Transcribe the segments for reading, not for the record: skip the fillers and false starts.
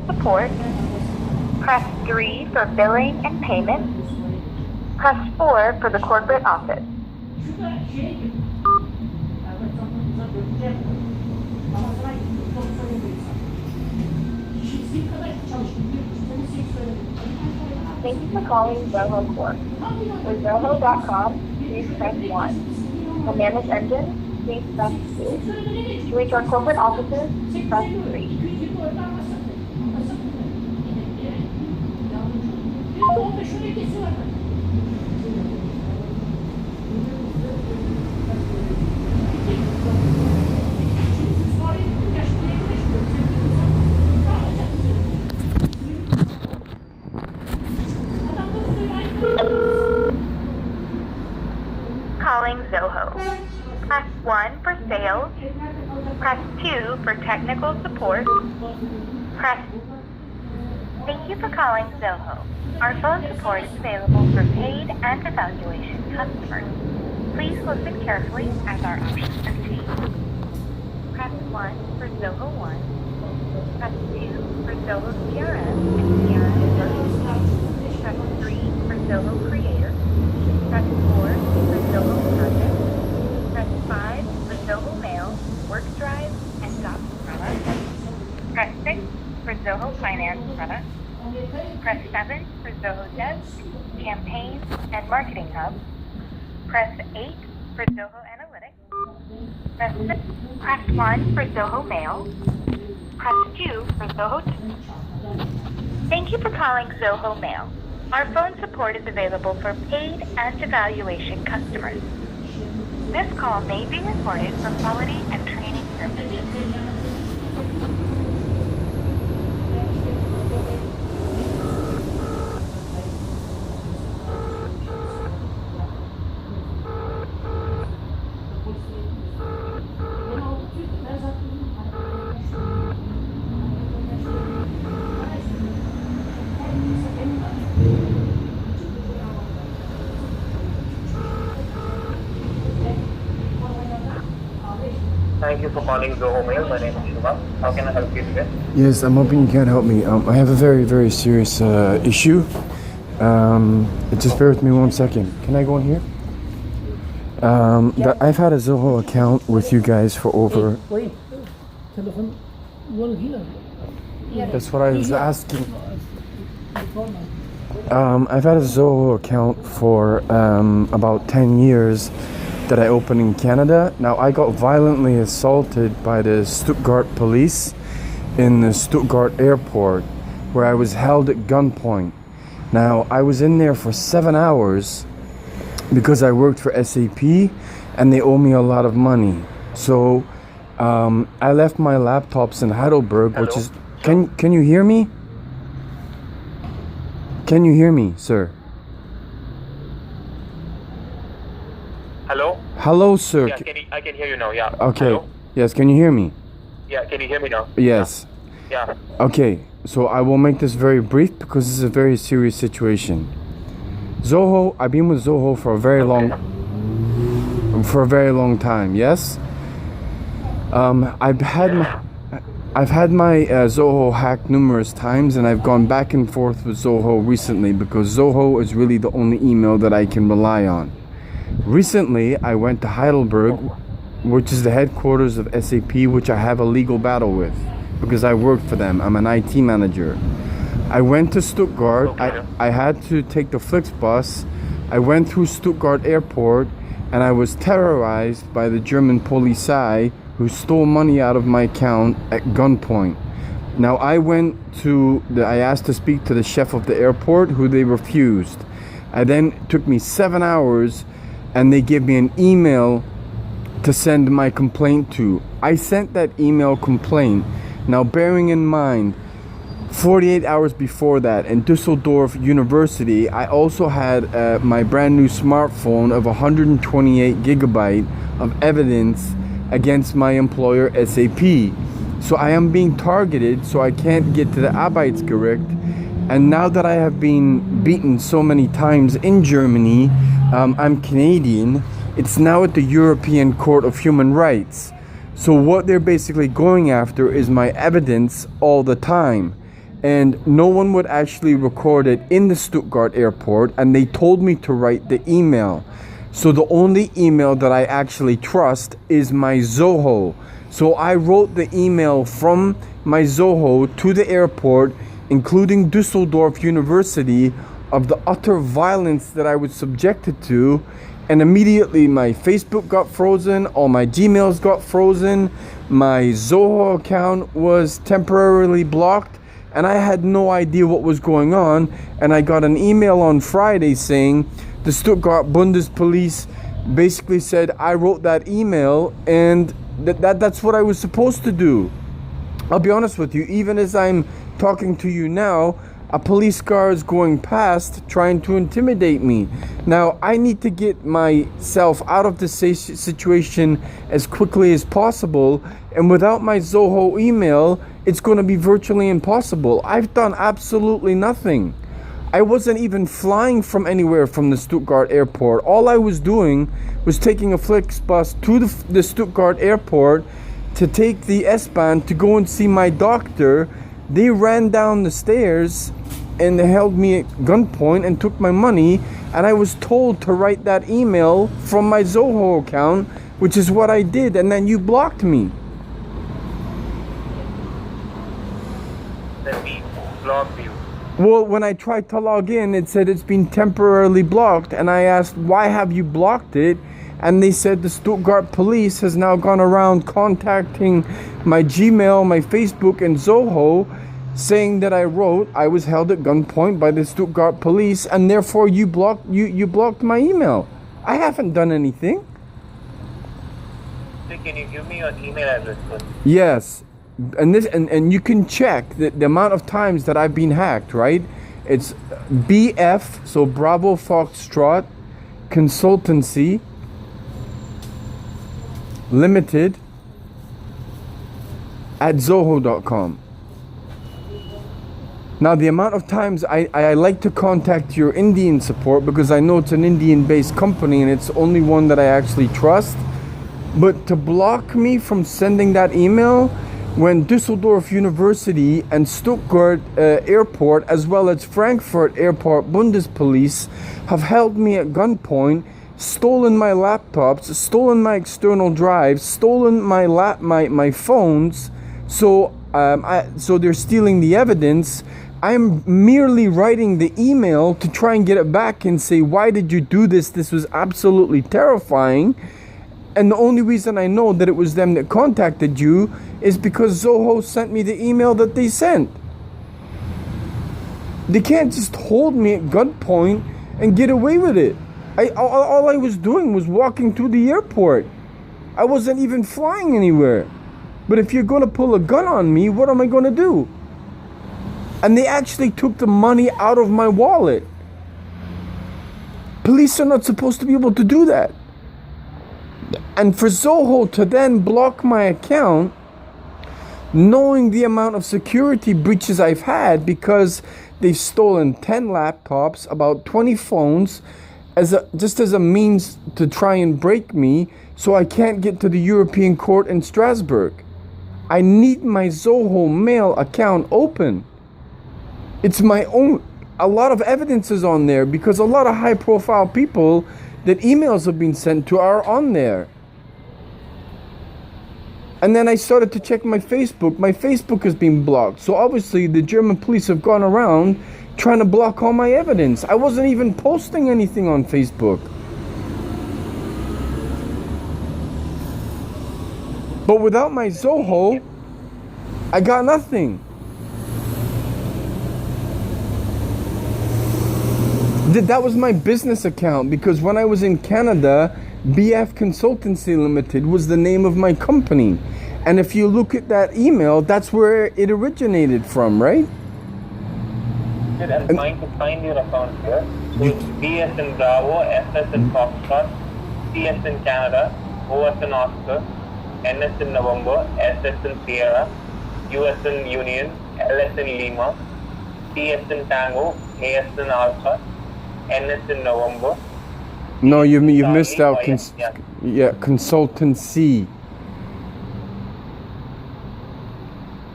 support. Press 3 for billing and payment. Press 4 for the corporate office. Thank you for calling Zoho Corp. For Zoho.com, please press 1. To manage engine, please press 2. To reach our corporate offices, press 3. Calling Zoho. Press 1 for sales. Press 2 for technical support. Press. Thank you for calling Zoho. Our phone support is available for paid and evaluation customers. Please listen carefully as our options have changed. Press 1 for Zoho 1. Press 2 for Zoho CRM and CRM Service. Press 3 for Zoho Creator. Press 4 for Zoho Project. Press 5 for Zoho Mail, Work Drive, and Docs products. Press 6 for Zoho Finance products. Press 7 for Zoho Dev, Campaign, and Marketing Hub. Press 8 for Zoho Analytics. Press 1 for Zoho Mail. Press 2 for Zoho. Thank you for calling Zoho Mail. Our phone support is available for paid and evaluation customers. This call may be recorded for quality and training purposes. Thank you for calling Zoho Mail. My name is Shiva. How can I help you today? Yes, I'm hoping you can help me. I have a very, very serious issue. Just bear with me 1 second. Can I go in here? I've had a Zoho account with you guys for over... That's what I was asking. I've had a Zoho account for about 10 years that I opened in Canada. Now, I got violently assaulted by the Stuttgart police in the Stuttgart airport, where I was held at gunpoint. Now, I was in there for 7 hours because I worked for SAP and they owe me a lot of money. So I left my laptops in Heidelberg. Hello? Which is... Can you hear me? Can you hear me, sir? Hello? Hello, sir. Yeah, I can hear you now, yeah. Okay. Hello? Yes, can you hear me? Yeah, can you hear me now? Yes. Yeah. Okay, so I will make this very brief because this is a very serious situation. Zoho, I've been with Zoho for a very long time, yes? I've had my Zoho hacked numerous times, and I've gone back and forth with Zoho recently because Zoho is really the only email that I can rely on. Recently, I went to Heidelberg, which is the headquarters of SAP, which I have a legal battle with because I worked for them. I'm an IT manager. I went to Stuttgart. Okay. I had to take the Flixbus. I went through Stuttgart airport, and I was terrorized by the German Polizei, who stole money out of my account at gunpoint. Now, I asked to speak to the chef of the airport, who they refused. It took me 7 hours, and they gave me an email to send my complaint to. I sent that email complaint. Now, bearing in mind, 48 hours before that, in Düsseldorf University, I also had my brand new smartphone of 128 gigabyte of evidence against my employer, SAP. So I am being targeted, so I can't get to the Arbeitsgericht. And now that I have been beaten so many times in Germany, I'm Canadian, it's now at the European Court of Human Rights. So what they're basically going after is my evidence all the time. and no one would actually record it in the Stuttgart airport, and they told me to write the email. So the only email that I actually trust is my Zoho. So I wrote the email from my Zoho to the airport, including Düsseldorf University, of the utter violence that I was subjected to, and immediately my Facebook got frozen, all my Gmails got frozen, my Zoho account was temporarily blocked, and I had no idea what was going on. And I got an email on Friday saying the Stuttgart Bundespolice basically said I wrote that email, and that's what I was supposed to do. I'll be honest with you, even as I'm talking to you now, a police car is going past trying to intimidate me. Now, I need to get myself out of this situation as quickly as possible, and without my Zoho email, it's going to be virtually impossible. I've done absolutely nothing. I wasn't even flying from anywhere from the Stuttgart airport. All I was doing was taking a Flixbus to the Stuttgart airport to take the S-Bahn to go and see my doctor. They ran down the stairs and they held me at gunpoint and took my money, and I was told to write that email from my Zoho account, which is what I did, and then you blocked me. Then we blocked you. Well, when I tried to log in, it said it's been temporarily blocked, and I asked, why have you blocked it? And they said the Stuttgart police has now gone around contacting my Gmail, my Facebook, and Zoho, saying that I wrote I was held at gunpoint by the Stuttgart police, and therefore you blocked my email. I haven't done anything. So can you give me your email address first? Yes. And you can check the amount of times that I've been hacked, right? It's BF, so Bravo Foxtrot Consultancy Limited at Zoho.com. Now, the amount of times I like to contact your Indian support, because I know it's an Indian-based company and it's the only one that I actually trust. But to block me from sending that email, when Düsseldorf University and Stuttgart Airport, as well as Frankfurt Airport Bundespolice, have held me at gunpoint, stolen my laptops, stolen my external drives, stolen my phones, so they're stealing the evidence. I'm merely writing the email to try and get it back and say, why did you do this? This was absolutely terrifying. And the only reason I know that it was them that contacted you is because Zoho sent me the email that they sent. They can't just hold me at gunpoint and get away with it. All I was doing was walking through the airport. I wasn't even flying anywhere. But if you're going to pull a gun on me, what am I going to do? And they actually took the money out of my wallet. Police are not supposed to be able to do that. And for Zoho to then block my account, knowing the amount of security breaches I've had, because they've stolen 10 laptops, about 20 phones, just as a means to try and break me, so I can't get to the European court in Strasbourg. I need my Zoho mail account open. It's my own. A lot of evidence is on there, because a lot of high profile people that emails have been sent to are on there. And then I started to check my Facebook. My Facebook has been blocked. So obviously the German police have gone around trying to block all my evidence. I wasn't even posting anything on Facebook. But without my Zoho, I got nothing. That was my business account, because when I was in Canada, BF Consultancy Limited was the name of my company. And if you look at that email, that's where it originated from, right? I'm trying to find your account here. So it's BS in Bravo, SS in Foxtrot, CS in Canada, OS in Oscar, NS in November, SS in Sierra, US in Union, LS in Lima, TS in Tango, AS in Alpha, NS in November. No, you've missed out. Consultancy.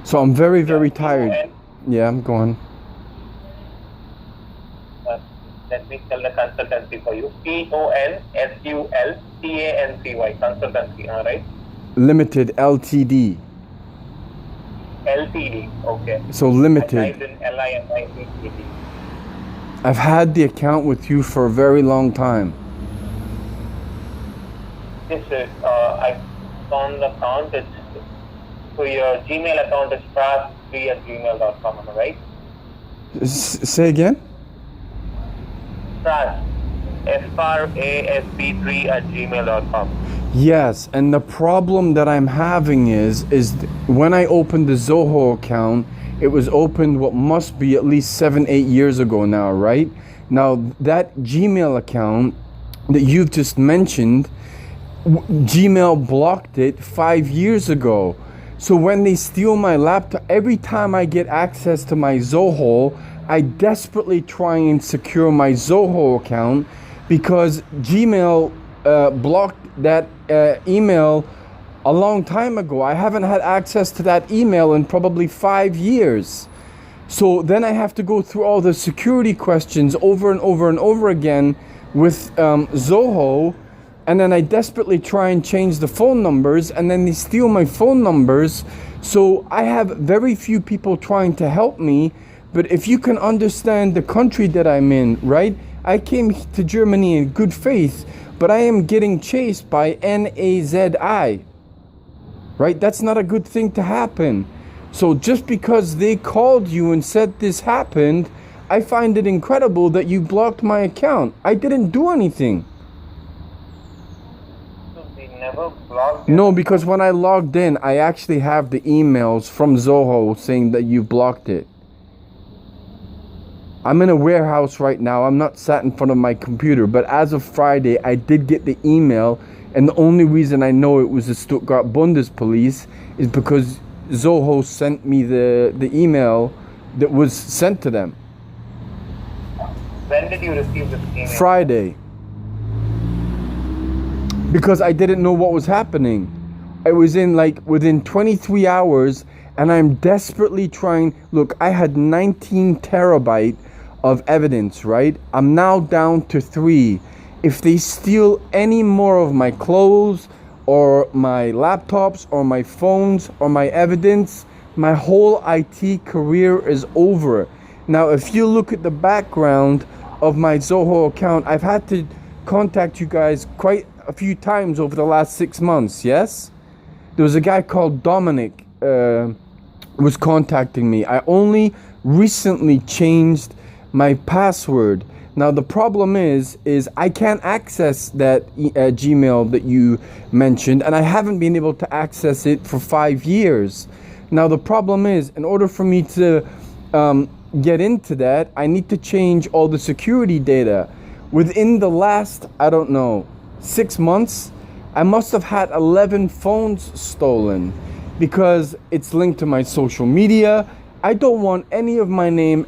So I'm very, very tired. Yeah, I'm going. Let me spell the consultancy for you. CONSULTANCY, consultancy, alright? Limited LTD. LTD, okay. So limited. I typed in LIMITED. I've had the account with you for a very long time. This is, I found the account. It's, so your Gmail account is fras3@gmail.com, am I right? Say again? Fras, FRASB3@gmail.com. Yes, and the problem that I'm having is when I opened the Zoho account, it was opened what must be at least 7-8 years ago now, right? Now that Gmail account that you've just mentioned, Gmail blocked it 5 years ago. So when they steal my laptop, every time I get access to my Zoho, I desperately try and secure my Zoho account because Gmail blocked that email a long time ago. I haven't had access to that email in probably 5 years. So then I have to go through all the security questions over and over and over again with Zoho, and then I desperately try and change the phone numbers, and then they steal my phone numbers. So I have very few people trying to help me. But if you can understand the country that I'm in, right? I came to Germany in good faith, but I am getting chased by NAZI, right? That's not a good thing to happen. So just because they called you and said this happened, I find it incredible that you blocked my account. I didn't do anything. So they never blocked No, because when I logged in, I actually have the emails from Zoho saying that you blocked it. I'm in a warehouse right now. I'm not sat in front of my computer, but as of Friday, I did get the email, and the only reason I know it was the Stuttgart Bundespolice is because Zoho sent me the email that was sent to them. When did you receive this email? Friday. Because I didn't know what was happening. It was in like within 23 hours, and I'm desperately trying. Look, I had 19 terabyte of evidence, right? I'm now down to 3. If they steal any more of my clothes or my laptops or my phones or my evidence, my whole IT career is over. Now, if you look at the background of my Zoho account, I've had to contact you guys quite a few times over the last 6 months, yes? There was a guy called Dominic was contacting me. I only recently changed my password. Now the problem is I can't access that Gmail that you mentioned, and I haven't been able to access it for 5 years. Now the problem is, in order for me to get into that, I need to change all the security data. Within the last, I don't know, 6 months, I must have had 11 phones stolen because it's linked to my social media. I don't want any of my name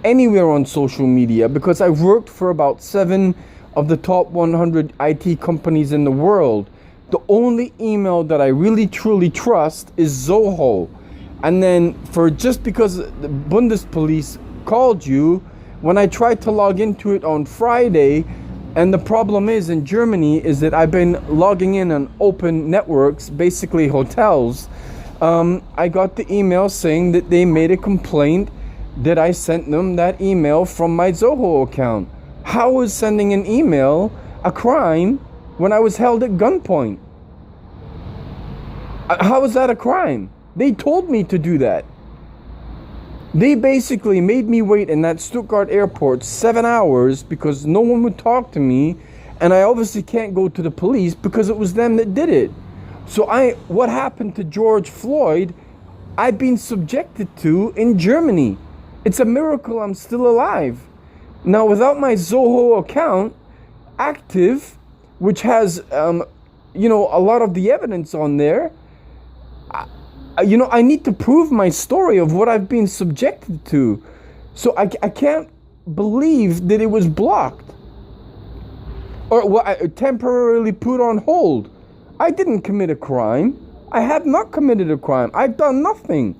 anywhere on social media because I've worked for about 7 of the top 100 IT companies in the world. The only email that I really truly trust is Zoho. And then just because the Bundespolice called you, when I tried to log into it on Friday, and the problem is in Germany is that I've been logging in on open networks, basically hotels. I got the email saying that they made a complaint that I sent them that email from my Zoho account. How is sending an email a crime when I was held at gunpoint? How is that a crime? They told me to do that. They basically made me wait in that Stuttgart airport 7 hours because no one would talk to me, and I obviously can't go to the police because it was them that did it. So what happened to George Floyd, I've been subjected to in Germany. It's a miracle I'm still alive. Now, without my Zoho account active, which has, a lot of the evidence on there, I need to prove my story of what I've been subjected to. So I can't believe that it was blocked or temporarily put on hold. I didn't commit a crime. I have not committed a crime. I've done nothing.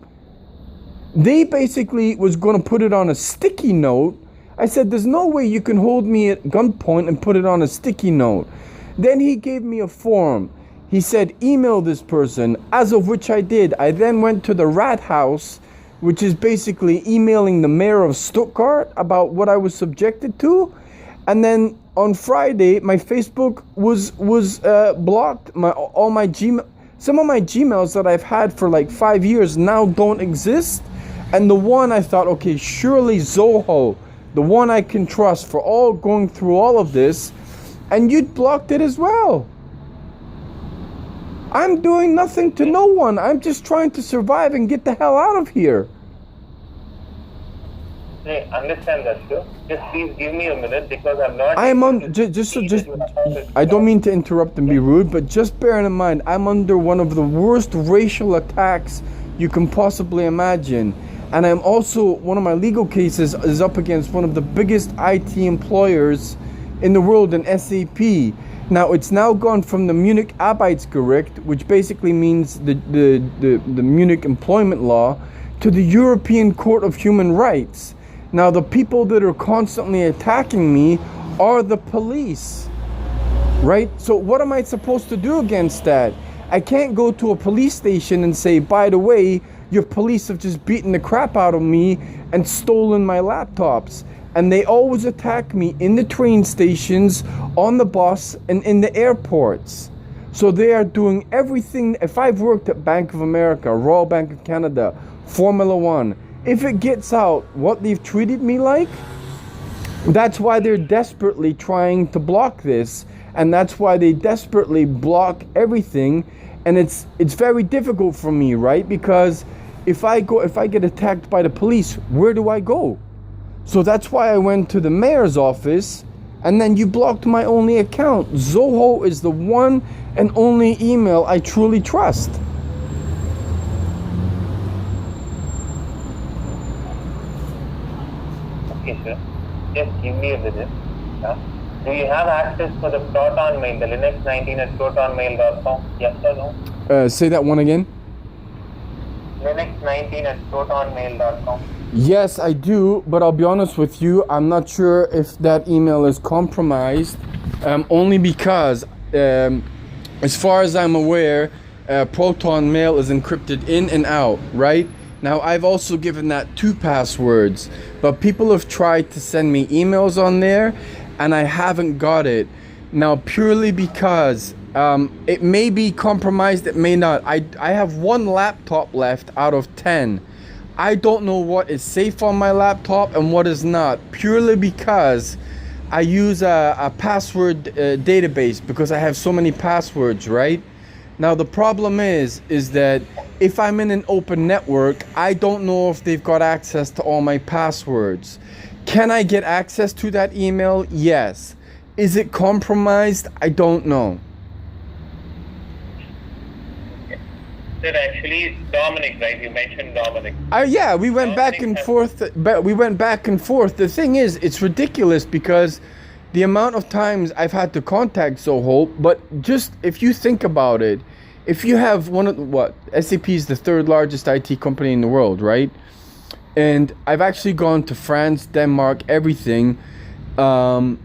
They basically was going to put it on a sticky note. I said, there's no way you can hold me at gunpoint and put it on a sticky note. Then he gave me a form. He said, email this person, as of which I did. I then went to the rat house, which is basically emailing the mayor of Stuttgart about what I was subjected to. And then on Friday, my Facebook was blocked. All my Gmail, some of my Gmails that I've had for like 5 years now don't exist. And the one I thought, okay, surely Zoho, the one I can trust for all going through all of this, and you'd blocked it as well. I'm doing nothing to no one. I'm just trying to survive and get the hell out of here. I understand that, sir. Just please give me a minute because I'm not... I don't mean to interrupt and be rude, but just bear in mind, I'm under one of the worst racial attacks you can possibly imagine. And I'm also, one of my legal cases is up against one of the biggest IT employers in the world, in SAP. Now, it's now gone from the Munich Arbeitsgericht, which basically means the Munich employment law, to the European Court of Human Rights. Now, the people that are constantly attacking me are the police, right? So what am I supposed to do against that? I can't go to a police station and say, by the way, your police have just beaten the crap out of me and stolen my laptops. And they always attack me in the train stations, on the bus, and in the airports. So they are doing everything. If I've worked at Bank of America, Royal Bank of Canada, Formula One, if it gets out what they've treated me like, that's why they're desperately trying to block this. And that's why they desperately block everything. And it's very difficult for me, right? Because if I get attacked by the police, where do I go? So that's why I went to the mayor's office, and then you blocked my only account. Zoho is the one and only email I truly trust. Okay, sir. Just give me a minute. Do you have access for the Proton Mail, the Linux 19 at protonmail.com? Yes or no? Say that one again. Linux 19 at protonmail.com. Yes, I do, but I'll be honest with you, I'm not sure if that email is compromised, only because, as far as I'm aware, Proton Mail is encrypted in and out, right? Now, I've also given that 2 passwords, but people have tried to send me emails on there, and I haven't got it. Now, purely because it may be compromised, it may not. I have 1 laptop left out of 10. I don't know what is safe on my laptop and what is not, purely because I use a password database because I have so many passwords, right? Now the problem is that if I'm in an open network, I don't know if they've got access to all my passwords. Can I get access to that email? Yes. Is it compromised? I don't know. Sir, actually, Dominic, right? You mentioned Dominic. Yeah, we went back and forth. But we went back and forth. The thing is, it's ridiculous because the amount of times I've had to contact Zoho. But just if you think about it, if you have SAP is the 3rd largest IT company in the world, right? And I've actually gone to France, Denmark, everything, and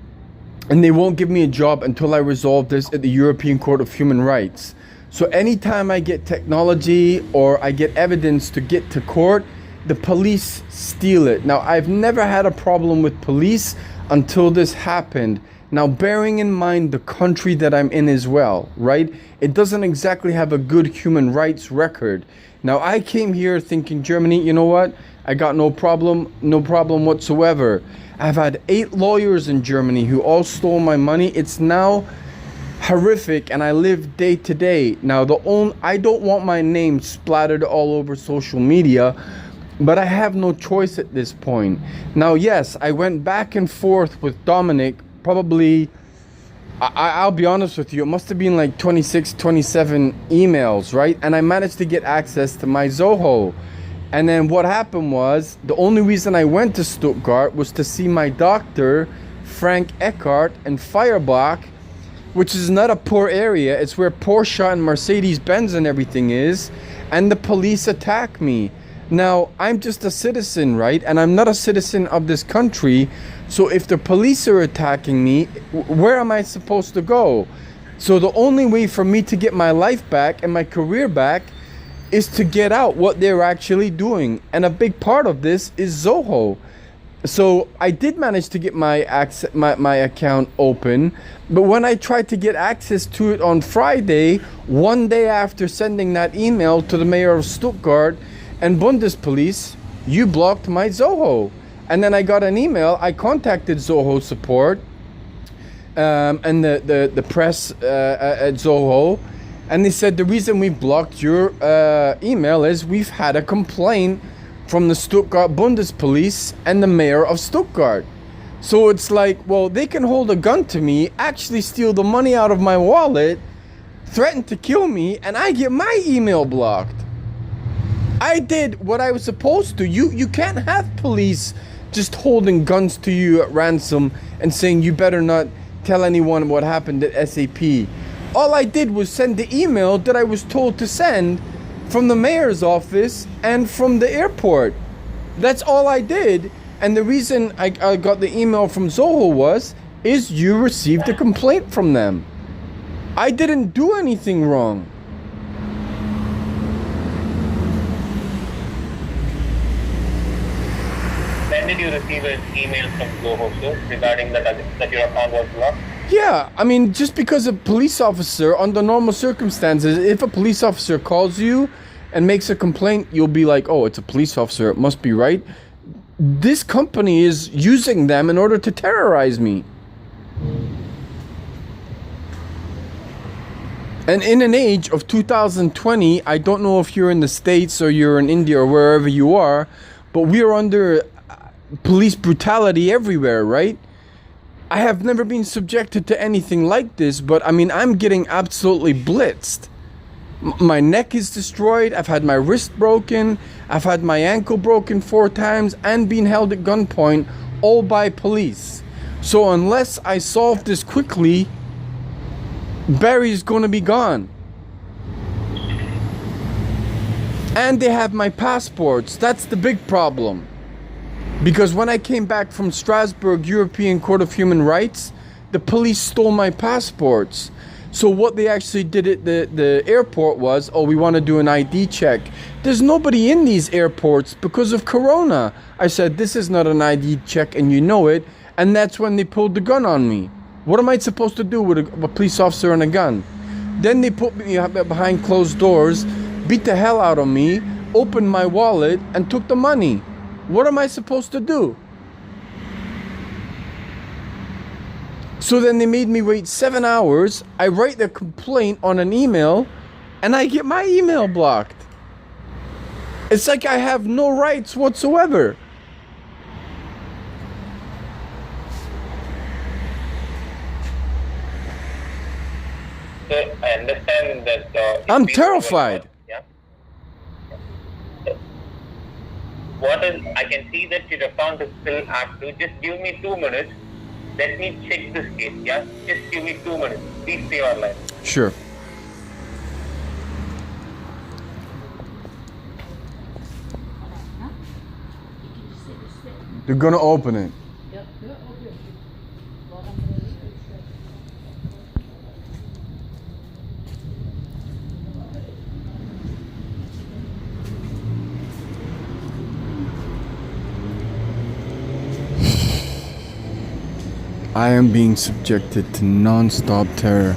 they won't give me a job until I resolve this at the European Court of Human Rights. So anytime I get technology or I get evidence to get to court, the police steal it. Now, I've never had a problem with police until this happened. Now, bearing in mind the country that I'm in as well, right? It doesn't exactly have a good human rights record. Now, I came here thinking, Germany, you know what? I got no problem whatsoever. I've had 8 lawyers in Germany who all stole my money. It's now horrific, and I live day to day. Now, I don't want my name splattered all over social media, but I have no choice at this point. Now, yes, I went back and forth with Dominic, probably, I'll be honest with you, it must have been like 26, 27 emails, right? And I managed to get access to my Zoho. And then what happened was, the only reason I went to Stuttgart was to see my doctor, Frank Eckhart, in Feuerbach, which is not a poor area. It's where Porsche and Mercedes-Benz and everything is. And the police attack me. Now, I'm just a citizen, right? And I'm not a citizen of this country. So if the police are attacking me, where am I supposed to go? So the only way for me to get my life back and my career back is to get out what they're actually doing. And a big part of this is Zoho. So I did manage to get my account open, but when I tried to get access to it on Friday, one day after sending that email to the mayor of Stuttgart and Bundespolice, you blocked my Zoho. And then I got an email. I contacted Zoho support and the press at Zoho, and they said the reason we blocked your email is we've had a complaint from the Stuttgart Bundespolice and the mayor of Stuttgart. So it's like, well, they can hold a gun to me, actually steal the money out of my wallet, threaten to kill me, and I get my email blocked. I did what I was supposed to. You can't have police just holding guns to you at ransom and saying you better not tell anyone what happened at SAP. All I did was send the email that I was told to send from the mayor's office and from the airport. That's all I did. And the reason I got the email from Zoho is you received a complaint from them. I didn't do anything wrong. When did you receive an email from Zoho, sir, regarding that your account was blocked? Yeah, I mean, just because a police officer, under normal circumstances, if a police officer calls you and makes a complaint, you'll be like, oh, it's a police officer, it must be right. This company is using them in order to terrorize me. And in an age of 2020, I don't know if you're in the States or you're in India or wherever you are, but we are under police brutality everywhere, right? I have never been subjected to anything like this, but I mean, I'm getting absolutely blitzed. My neck is destroyed, I've had my wrist broken, I've had my ankle broken 4 times, and been held at gunpoint, all by police. So unless I solve this quickly, Barry's gonna be gone. And they have my passports, that's the big problem. Because when I came back from Strasbourg European Court of Human Rights, the police stole my passports. So what they actually did at the airport was, oh, we want to do an ID check. There's nobody in these airports because of Corona. I said, this is not an ID check and you know it. And that's when they pulled the gun on me. What am I supposed to do with a police officer and a gun? Then they put me behind closed doors, beat the hell out of me, opened my wallet and took the money. What am I supposed to do? So then they made me wait 7 hours. I write the complaint on an email and I get my email blocked. It's like I have no rights whatsoever. So I understand that... I'm terrified. I can see that your account is still active. Just give me 2 minutes. Let me check this case, yeah? Just give me 2 minutes. Please stay online. Sure. They're gonna open it. I am being subjected to non-stop terror.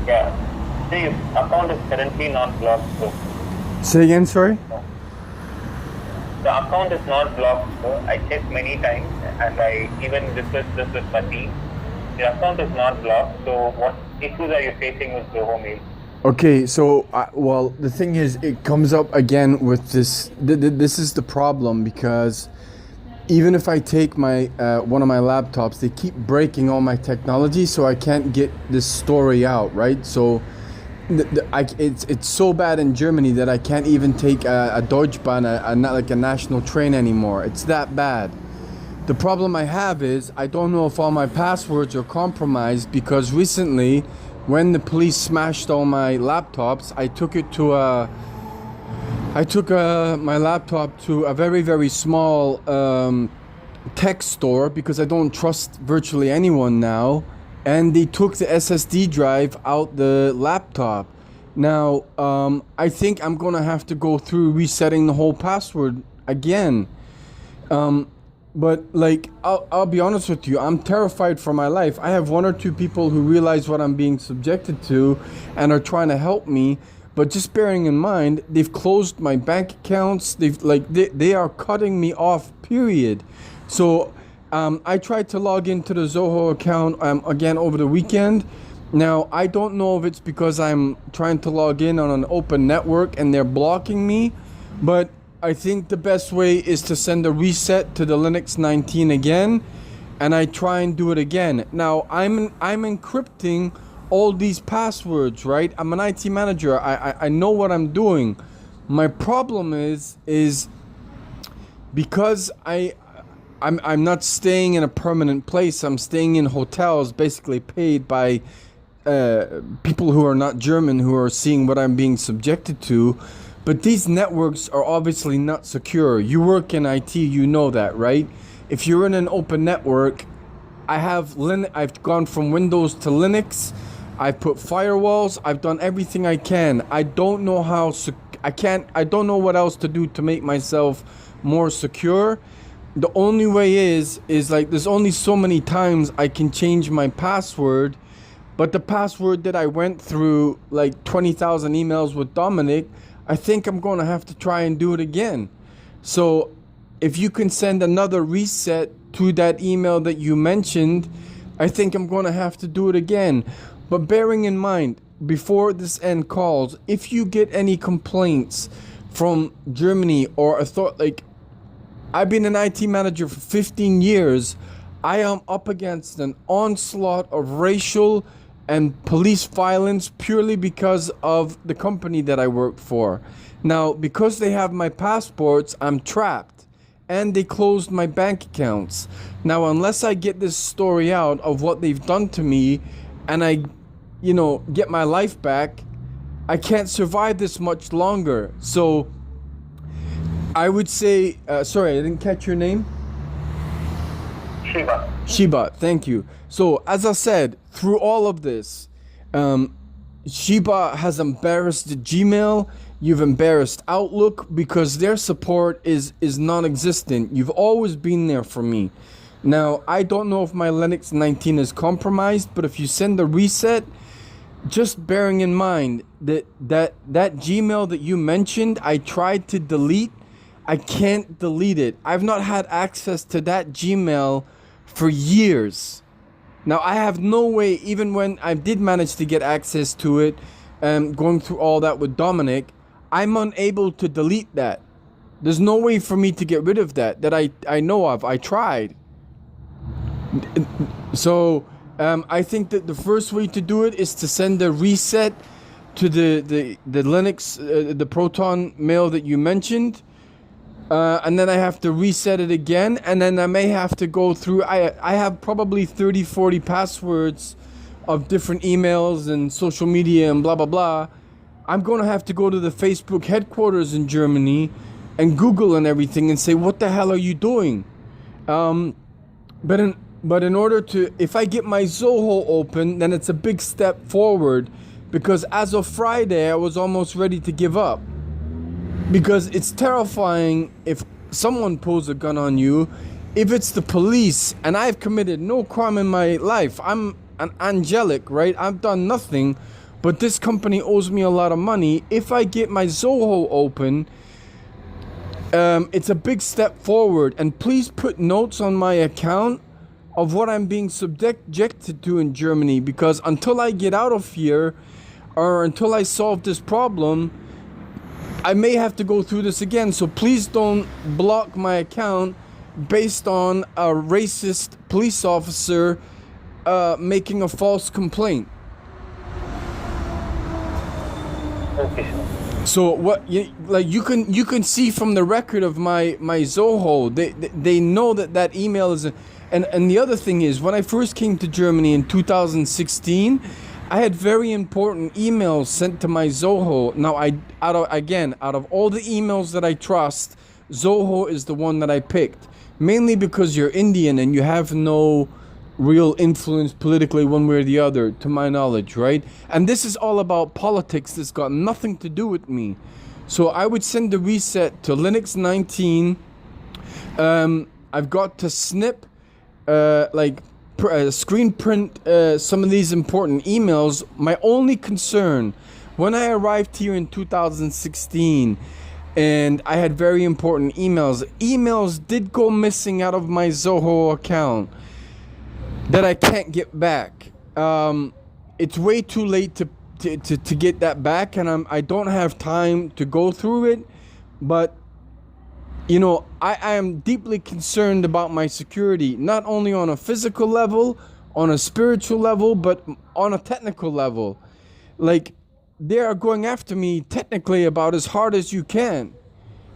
Yeah. See, account is currently not blocked. So Say again, sorry? the account is not blocked. So I checked many times and I even discussed this with my team. The account is not blocked. So what issues are you facing with Zoho Mail? Okay, so well, the thing is, it comes up again with this. This is the problem, because even if I take my one of my laptops, they keep breaking all my technology, so I can't get this story out, right? So it's so bad in Germany that I can't even take a Deutschbahn, not like a national train anymore. It's that bad. The problem I have is I don't know if all my passwords are compromised, because recently, when the police smashed all my laptops, I took my laptop to a very, very small tech store, because I don't trust virtually anyone now, and they took the SSD drive out the laptop. Now, I think I'm gonna have to go through resetting the whole password again. But like, I'll be honest with you, I'm terrified for my life. I have one or two people who realize what I'm being subjected to and are trying to help me. But just bearing in mind, they've closed my bank accounts. They are cutting me off, period. So I tried to log into the Zoho account again over the weekend. Now, I don't know if it's because I'm trying to log in on an open network and they're blocking me, but I think the best way is to send a reset to the Linux 19 again, and I try and do it again. Now, I'm encrypting all these passwords, right? I'm an IT manager. I know what I'm doing. My problem is because I'm not staying in a permanent place. I'm staying in hotels, basically paid by people who are not German, who are seeing what I'm being subjected to. But these networks are obviously not secure. You work in IT, you know that, right? If you're in an open network, I've gone from Windows to Linux. I've put firewalls. I've done everything I can. I don't know how. I don't know what else to do to make myself more secure. The only way is like, there's only so many times I can change my password. But the password that I went through, like 20,000 emails with Dominic, I think I'm going to have to try and do it again. So if you can send another reset to that email that you mentioned, I think I'm going to have to do it again. But bearing in mind, before this end calls, if you get any complaints from Germany or like, I've been an IT manager for 15 years. I am up against an onslaught of racial and police violence purely because of the company that I worked for. Now, because they have my passports, I'm trapped, and they closed my bank accounts. Now, unless I get this story out of what they've done to me, and I, get my life back, I can't survive this much longer. So, I would say, sorry, I didn't catch your name? Shiba, thank you. So, as I said, through all of this, Shiba has embarrassed the Gmail. You've embarrassed Outlook, because their support is non-existent. You've always been there for me. Now, I don't know if my Linux 19 is compromised, but if you send a reset, just bearing in mind that Gmail that you mentioned, I tried to delete. I can't delete it. I've not had access to that Gmail for years. Now, I have no way, even when I did manage to get access to it, going through all that with Dominic, I'm unable to delete that. There's no way for me to get rid of that I know of. I tried. So, I think that the first way to do it is to send a reset to the Linux, the Proton mail that you mentioned. And then I have to reset it again, and then I may have to go through, I have probably 30, 40 passwords of different emails and social media and blah, blah, blah. I'm going to have to go to the Facebook headquarters in Germany and Google and everything and say, what the hell are you doing? But in order to, if I get my Zoho open, then it's a big step forward, because as of Friday, I was almost ready to give up. Because it's terrifying if someone pulls a gun on you, if it's the police, and I've committed no crime in my life. I'm an angelic, right? I've done nothing. but this company owes me a lot of money. If I get my Zoho open, it's a big step forward. And please put notes on my account of what I'm being subjected to in Germany, because until I get out of here, or until I solve this problem, I may have to go through this again. So please don't block my account based on a racist police officer making a false complaint. Okay, sir. So what you can see from the record of my Zoho, they know that email is and the other thing is, when I first came to Germany in 2016, I had very important emails sent to my Zoho. Now out of all the emails that I trust, Zoho is the one that I picked, mainly because you're Indian and you have no real influence politically one way or the other, to my knowledge, right? And this is all about politics. This got nothing to do with me. So I would send the reset to Linux 19. I've got to snip, screen print some of these important emails. My only concern, when I arrived here in 2016, and I had very important emails did go missing out of my Zoho account that I can't get back. It's way too late to get that back, and I don't have time to go through it. But you know, I am deeply concerned about my security, not only on a physical level, on a spiritual level, but on a technical level. Like, they are going after me technically about as hard as you can.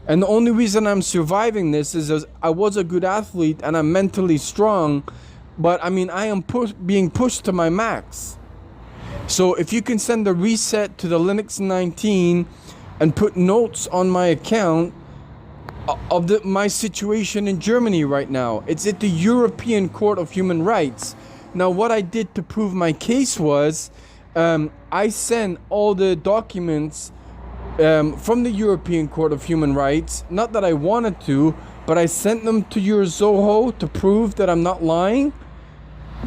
And the only reason I'm surviving this is as I was a good athlete and I'm mentally strong. But I mean, I am being pushed to my max. So if you can send a reset to the Linux 19 and put notes on my account of my situation in Germany right now. It's at the European Court of Human Rights. Now, what I did to prove my case was I sent all the documents from the European Court of Human Rights. Not that I wanted to, but I sent them to your Zoho to prove that I'm not lying.